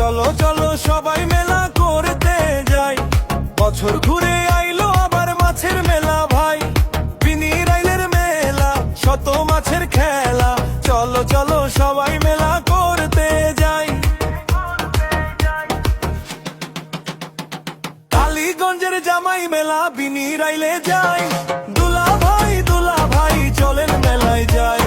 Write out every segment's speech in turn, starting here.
চলো চলো সবাই মেলা করতে যাই, বছর ঘুরে আইলো আবার মাছের মেলা ভাই। বিনির আইলের মেলা, শত মাছের খেলা, চলো চলো সবাই মেলা করতে যাই। কালীগঞ্জের জামাই মেলা, বিনির আইলে যাই, দুলা ভাই চলেন মেলায় যাই।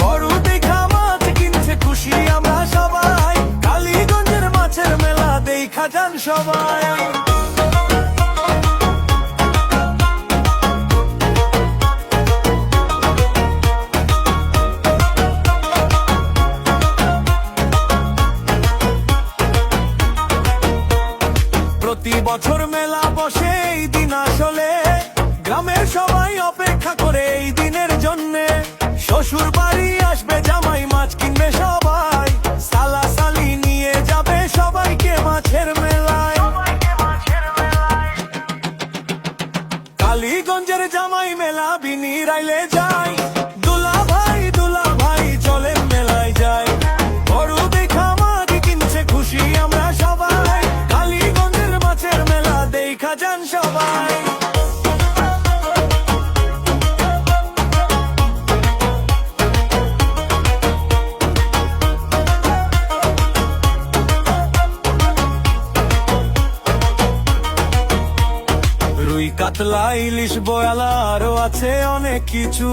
বড় দেখা মাছ কিনছে খুশি আমরা সবাই, কালীগঞ্জের মাছের মেলা দেখা যান সবাই। প্রতি বছর মেলা বসে এই দিন, আসলে গ্রামের সবাই অপেক্ষা করে এই দিনের জন্যে। শ্বশুর বাড়ি আসবে জামাই, মাছ কিনবে সবাই, সালাসালি নিয়ে যাবে সবাইকে মাছের মেলায়। কালীগঞ্জের জামাই মেলা, বিনির আইলে যাই, দুলা ভাই চলেন মেলায় যাই। বড় দেখা মাছ কিনছে খুশি আমরা সবাই, কালীগঞ্জের মাছের মেলা দেখা যান সবাই। রুই কাতলা ইলিশ বয়ালা আরো আছে অনেক কিছু,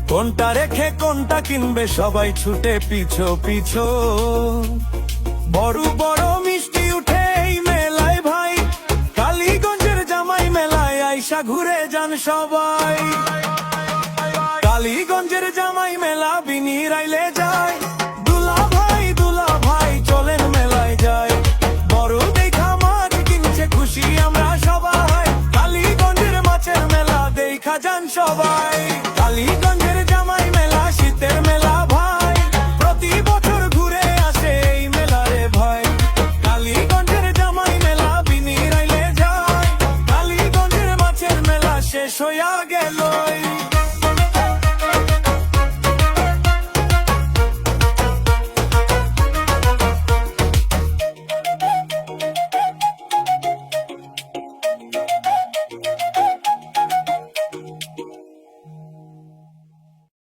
কোনটা রেখে কোনটা কিনবে সবাই ছুটে পিছো। বড় বড় মিষ্টি উঠে এই মেলায় ভাই, কালীগঞ্জের জামাই মেলায় আইসা ঘুরে যান সবাই। কালীগঞ্জের জামাই মেলা, বিনির আইলে যায়, দুলা ভাই চলেন মেলায় যায়। বড় দেখা মাছ কিনছে খুশি আমরা সবাই, কালীগঞ্জের মাছের মেলা দেখা যান সবাই।